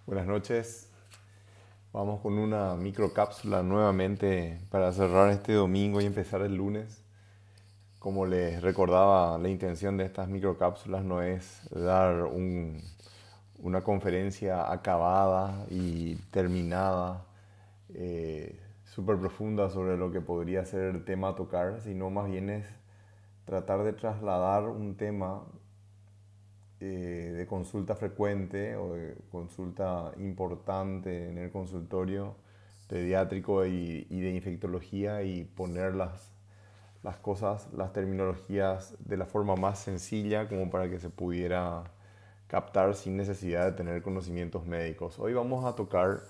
Buenas noches. Vamos con una microcápsula nuevamente para cerrar este domingo y empezar el lunes. Como les recordaba, la intención de estas microcápsulas no es dar una conferencia acabada y terminada, súper profunda sobre lo que podría ser el tema a tocar, sino más bien es tratar de trasladar un tema de consulta frecuente o de consulta importante en el consultorio pediátrico y de infectología y poner las cosas, las terminologías de la forma más sencilla como para que se pudiera captar sin necesidad de tener conocimientos médicos. Hoy vamos a tocar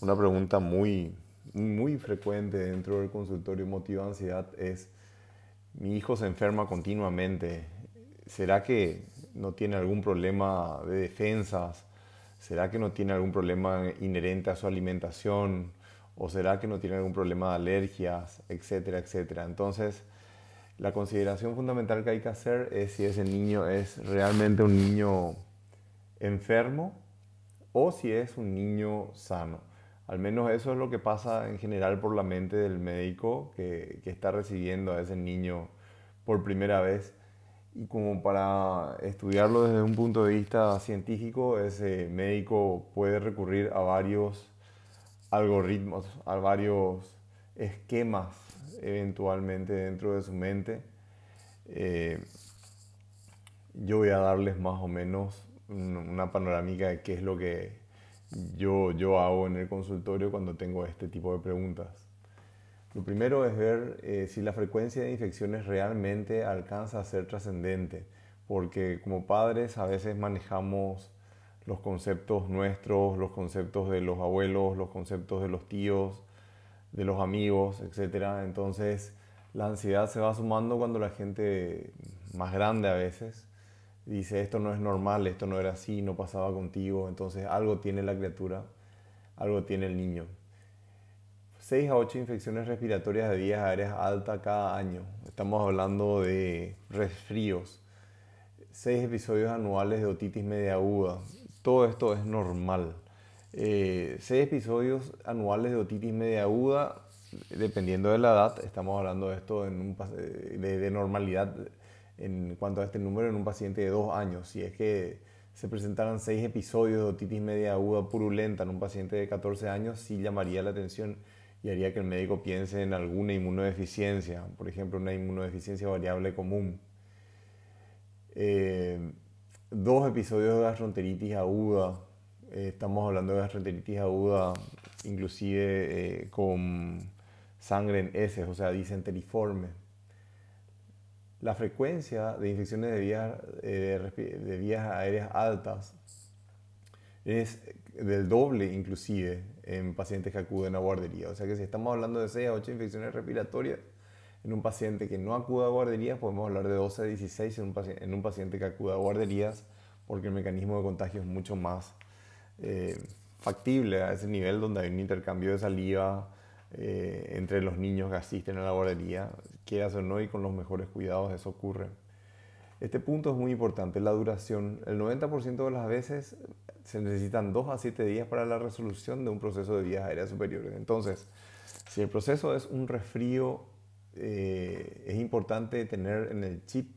una pregunta muy frecuente dentro del consultorio motivo de ansiedad es: mi hijo se enferma continuamente. ¿Será que no tiene algún problema de defensas? ¿Será que no tiene algún problema inherente a su alimentación? ¿O será que no tiene algún problema de alergias? Etcétera, etcétera. Entonces, la consideración fundamental que hay que hacer es si ese niño es realmente un niño enfermo o si es un niño sano. Al menos eso es lo que pasa en general por la mente del médico que está recibiendo a ese niño por primera vez. Y como para estudiarlo desde un punto de vista científico, ese médico puede recurrir a varios algoritmos, a varios esquemas eventualmente dentro de su mente. Eh, yo voy a darles más o menos una panorámica de qué es lo que yo hago en el consultorio cuando tengo este tipo de preguntas. Lo primero es ver si la frecuencia de infecciones realmente alcanza a ser trascendente, porque como padres a veces manejamos los conceptos nuestros, los conceptos de los abuelos, los conceptos de los tíos, de los amigos, etcétera. Entonces la ansiedad se va sumando cuando la gente más grande a veces dice: esto no es normal, esto no era así, no pasaba contigo. Entonces algo tiene la criatura, algo tiene el niño. 6 a 8 infecciones respiratorias de vías aéreas altas cada año. Estamos hablando de resfríos. 6 episodios anuales de otitis media aguda. Todo esto es normal. 6 episodios anuales de otitis media aguda, dependiendo de la edad, estamos hablando de esto de normalidad en cuanto a este número en un paciente de 2 años. Si es que se presentaran 6 episodios de otitis media aguda purulenta en un paciente de 14 años, sí llamaría la atención y haría que el médico piense en alguna inmunodeficiencia, por ejemplo, una inmunodeficiencia variable común. Eh, 2 episodios de gastroenteritis aguda, estamos hablando de gastroenteritis aguda inclusive con sangre en heces, o sea, disenteriforme. La frecuencia de infecciones de vías aéreas altas es del doble inclusive en pacientes que acuden a guardería. O sea que si estamos hablando de 6 a 8 infecciones respiratorias en un paciente que no acuda a guarderías, podemos hablar de 12 a 16 en un paciente que acuda a guarderías, porque el mecanismo de contagio es mucho más eh, factible a ese nivel donde hay un intercambio de saliva entre los niños que asisten a la guardería, quieras o no, y con los mejores cuidados eso ocurre. Este punto es muy importante, la duración. El 90% de las veces se necesitan 2 a 7 días para la resolución de un proceso de vías aéreas superiores. Entonces, si el proceso es un resfrío, es importante tener en el chip,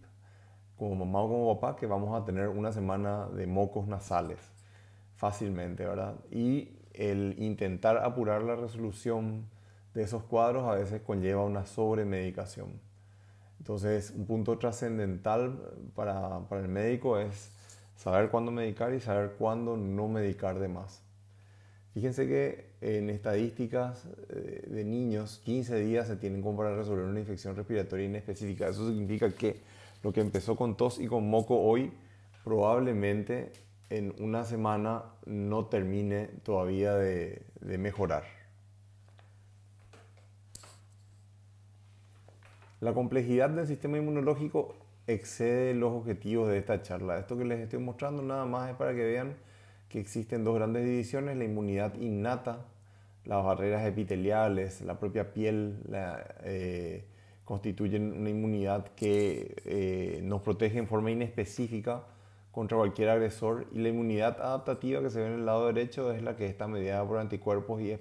como mamá o como papá, que vamos a tener una semana de mocos nasales fácilmente, ¿verdad? Y el intentar apurar la resolución de esos cuadros a veces conlleva una sobremedicación. Entonces, un punto trascendental para el médico es saber cuándo medicar y saber cuándo no medicar de más. Fíjense que en estadísticas de niños, 15 días se tienen como para resolver una infección respiratoria inespecífica. Eso significa que lo que empezó con tos y con moco hoy, probablemente en una semana no termine todavía de mejorar. La complejidad del sistema inmunológico excede los objetivos de esta charla. Esto que les estoy mostrando nada más es para que vean que existen dos grandes divisiones: la inmunidad innata, las barreras epiteliales, la propia piel, constituyen una inmunidad que nos protege en forma inespecífica contra cualquier agresor, y la inmunidad adaptativa que se ve en el lado derecho es la que está mediada por anticuerpos y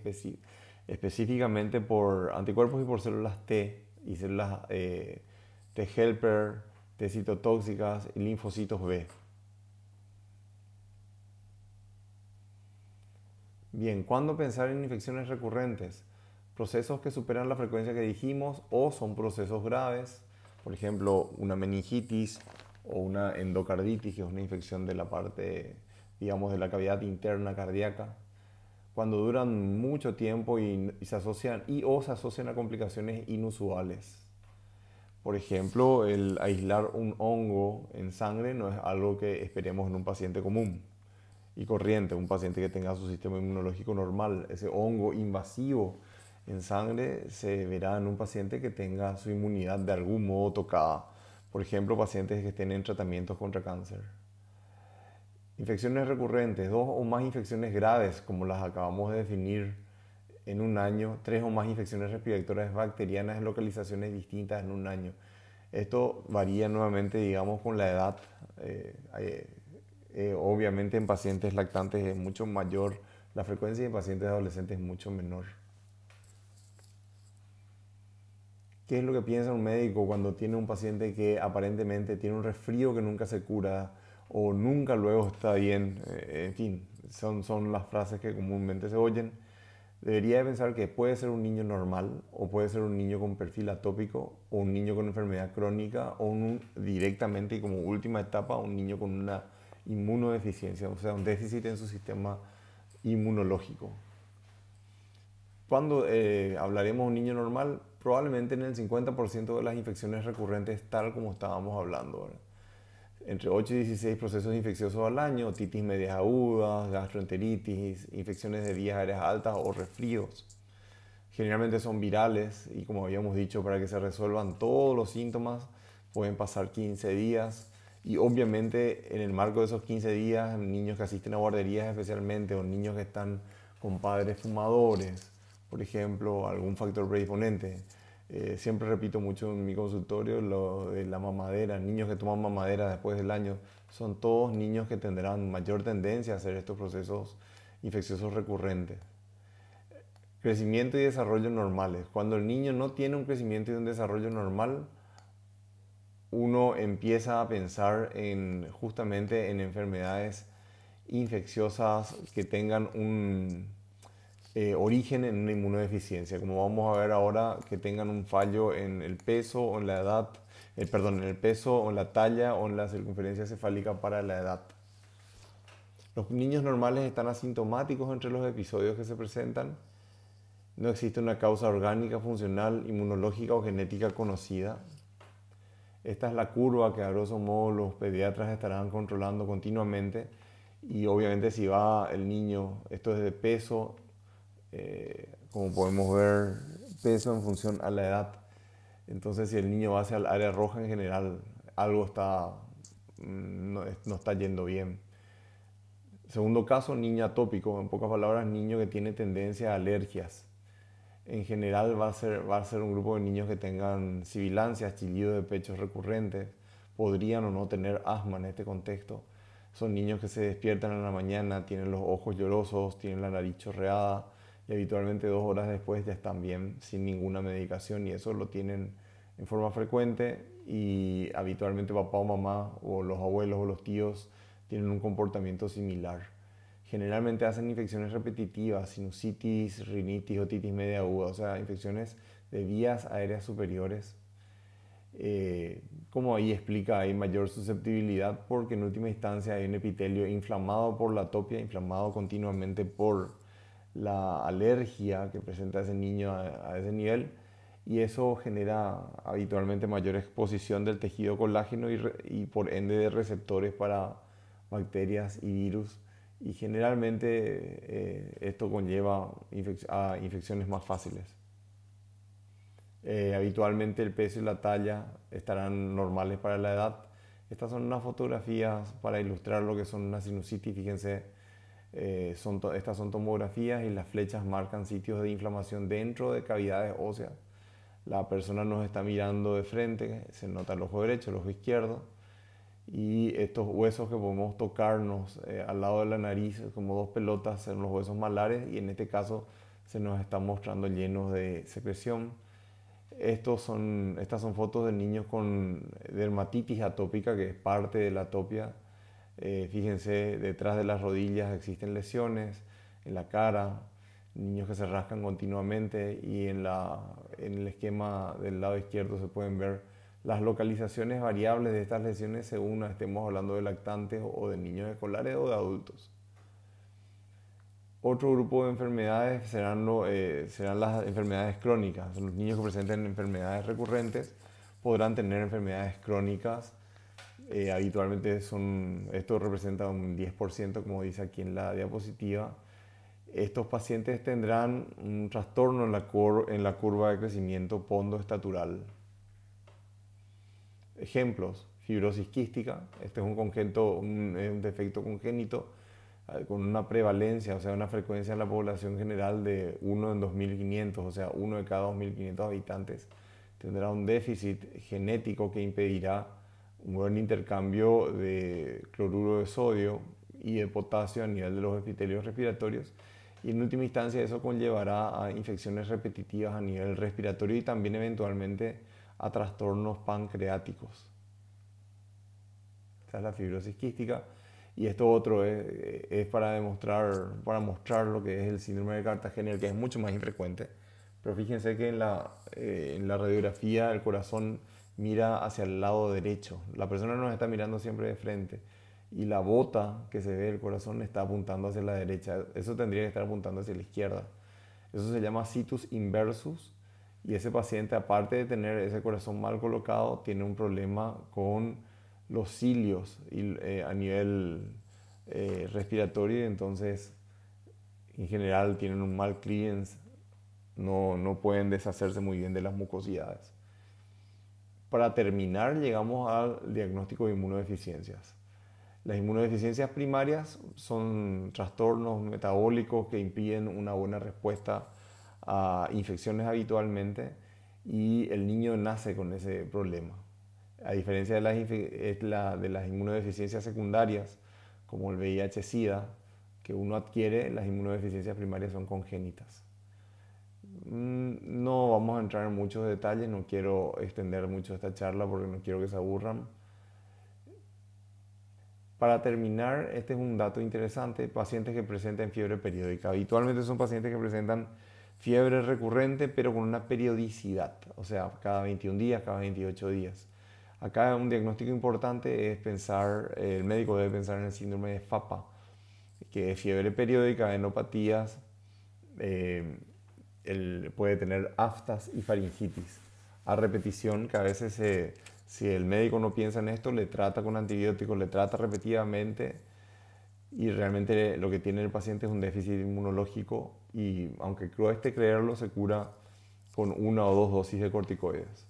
específicamente por anticuerpos y por células T y células T helper, T citotóxicas y linfocitos B. Bien, ¿cuándo pensar en infecciones recurrentes? Procesos que superan la frecuencia que dijimos o son procesos graves, por ejemplo, una meningitis o una endocarditis, que es una infección de la parte, digamos, de la cavidad interna cardíaca. Cuando duran mucho tiempo y se asocian o se asocian a complicaciones inusuales. Por ejemplo, el aislar un hongo en sangre no es algo que esperemos en un paciente común y corriente, un paciente que tenga su sistema inmunológico normal. Ese hongo invasivo en sangre se verá en un paciente que tenga su inmunidad de algún modo tocada. Por ejemplo, pacientes que estén en tratamientos contra cáncer. Infecciones recurrentes, 2 o más infecciones graves, como las acabamos de definir en un año, 3 o más infecciones respiratorias bacterianas en localizaciones distintas en un año. Esto varía nuevamente, digamos, con la edad. Obviamente en pacientes lactantes es mucho mayor la frecuencia y en pacientes adolescentes es mucho menor. ¿Qué es lo que piensa un médico cuando tiene un paciente que aparentemente tiene un resfrío que nunca se cura o nunca luego está bien? En fin, son las frases que comúnmente se oyen. Debería de pensar que puede ser un niño normal o puede ser un niño con perfil atópico o un niño con enfermedad crónica o directamente y como última etapa un niño con una inmunodeficiencia, o sea, un déficit en su sistema inmunológico. Cuando hablaremos de un niño normal, probablemente en el 50% de las infecciones recurrentes, tal como estábamos hablando, ¿verdad? Entre 8 y 16 procesos infecciosos al año, otitis medias agudas, gastroenteritis, infecciones de vías aéreas altas o resfríos. Generalmente son virales y, como habíamos dicho, para que se resuelvan todos los síntomas pueden pasar 15 días. Y obviamente en el marco de esos 15 días, niños que asisten a guarderías especialmente o niños que están con padres fumadores, por ejemplo, algún factor predisponente. Siempre repito mucho en mi consultorio lo de la mamadera. Niños que toman mamadera después del año son todos niños que tendrán mayor tendencia a hacer estos procesos infecciosos recurrentes. Crecimiento y desarrollo normales. Cuando el niño no tiene un crecimiento y un desarrollo normal, uno empieza a pensar justamente en enfermedades infecciosas que tengan un origen en una inmunodeficiencia, como vamos a ver ahora, que tengan un fallo en el peso o en la edad, en el peso o en la talla o en la circunferencia cefálica para la edad. Los niños normales están asintomáticos entre los episodios que se presentan. No existe una causa orgánica, funcional, inmunológica o genética conocida. Esta es la curva que a grosso modo los pediatras estarán controlando continuamente, y obviamente si va el niño, esto es de peso, como podemos ver, peso en función a la edad. Entonces si el niño va hacia el área roja en general, algo no está yendo bien. Segundo caso, niño atópico, en pocas palabras, niño que tiene tendencia a alergias. En general va a ser un grupo de niños que tengan sibilancias, chillidos de pechos recurrentes, podrían o no tener asma en este contexto. Son niños que se despiertan en la mañana, tienen los ojos llorosos, tienen la nariz chorreada y habitualmente 2 horas después ya están bien sin ninguna medicación, y eso lo tienen en forma frecuente, y habitualmente papá o mamá o los abuelos o los tíos tienen un comportamiento similar. Generalmente hacen infecciones repetitivas, sinusitis, rinitis, otitis media aguda, o sea, infecciones de vías aéreas superiores. Como ahí explica, hay mayor susceptibilidad porque en última instancia hay un epitelio inflamado por la atopia, inflamado continuamente por la alergia que presenta ese niño a ese nivel, y eso genera habitualmente mayor exposición del tejido colágeno y por ende de receptores para bacterias y virus, y generalmente esto conlleva a infecciones más fáciles. Habitualmente el peso y la talla estarán normales para la edad. Estas son unas fotografías para ilustrar lo que son una sinusitis. Fíjense, estas son tomografías y las flechas marcan sitios de inflamación dentro de cavidades óseas. La persona nos está mirando de frente, se nota el ojo derecho, el ojo izquierdo, Y estos huesos que podemos tocarnos al lado de la nariz, como dos pelotas, son los huesos malares y en este caso se nos están mostrando llenos de secreción. Estas son fotos de niños con dermatitis atópica, que es parte de la atopia. Fíjense, detrás de las rodillas existen lesiones, en la cara, niños que se rascan continuamente y en el esquema del lado izquierdo se pueden ver las localizaciones variables de estas lesiones según estemos hablando de lactantes o de niños escolares o de adultos. Otro grupo de enfermedades serán las enfermedades crónicas. Los niños que presenten enfermedades recurrentes podrán tener enfermedades crónicas. Habitualmente esto representa un 10%, como dice aquí en la diapositiva. Estos pacientes tendrán un trastorno en la curva de crecimiento pondoestatural. Ejemplos: fibrosis quística. Este es un defecto congénito con una prevalencia, o sea, una frecuencia en la población general de 1 en 2.500, o sea, 1 de cada 2.500 habitantes tendrá un déficit genético que impedirá un buen intercambio de cloruro de sodio y de potasio a nivel de los epitelios respiratorios, y en última instancia eso conllevará a infecciones repetitivas a nivel respiratorio y también eventualmente a trastornos pancreáticos. Esta es la fibrosis quística. Y esto otro es para mostrar lo que es el síndrome de Cartagena, que es mucho más infrecuente. Pero fíjense que en la radiografía el corazón mira hacia el lado derecho. La persona nos está mirando siempre de frente. Y la bota que se ve del corazón está apuntando hacia la derecha. Eso tendría que estar apuntando hacia la izquierda. Eso se llama situs inversus. Y ese paciente, aparte de tener ese corazón mal colocado, tiene un problema con los cilios a nivel respiratorio, y entonces en general tienen un mal clearance, no pueden deshacerse muy bien de las mucosidades. Para terminar, llegamos al diagnóstico de inmunodeficiencias. Las inmunodeficiencias primarias son trastornos metabólicos que impiden una buena respuesta a infecciones habitualmente, y el niño nace con ese problema. A diferencia de las inmunodeficiencias secundarias, como el VIH-Sida, que uno adquiere, las inmunodeficiencias primarias son congénitas. No vamos a entrar en muchos detalles, no quiero extender mucho esta charla porque no quiero que se aburran. Para terminar, este es un dato interesante: pacientes que presentan fiebre periódica. Habitualmente son pacientes que presentan fiebre recurrente, pero con una periodicidad, o sea, cada 21 días, cada 28 días. Acá un diagnóstico importante es el médico debe pensar en el síndrome de FAPA, que es fiebre periódica, adenopatías, puede tener aftas y faringitis a repetición, que a veces si el médico no piensa en esto, le trata con antibióticos, le trata repetidamente, y realmente lo que tiene el paciente es un déficit inmunológico, y aunque cueste creerlo, se cura con 1 o 2 dosis de corticoides.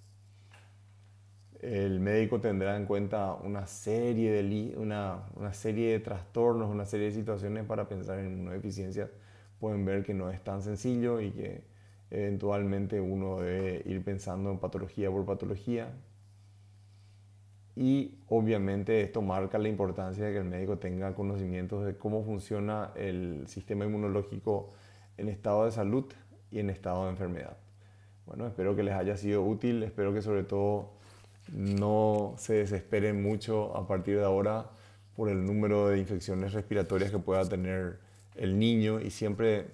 El médico tendrá en cuenta una serie de trastornos, una serie de situaciones para pensar en inmunodeficiencias. Pueden ver que no es tan sencillo y que eventualmente uno debe ir pensando en patología por patología. Y obviamente esto marca la importancia de que el médico tenga conocimientos de cómo funciona el sistema inmunológico en estado de salud y en estado de enfermedad. Bueno, espero que les haya sido útil, espero que sobre todo no se desesperen mucho a partir de ahora por el número de infecciones respiratorias que pueda tener el niño, y siempre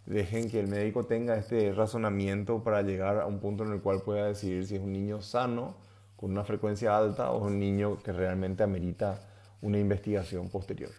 dejen que el médico tenga este razonamiento para llegar a un punto en el cual pueda decidir si es un niño sano con una frecuencia alta o es un niño que realmente amerita una investigación posterior.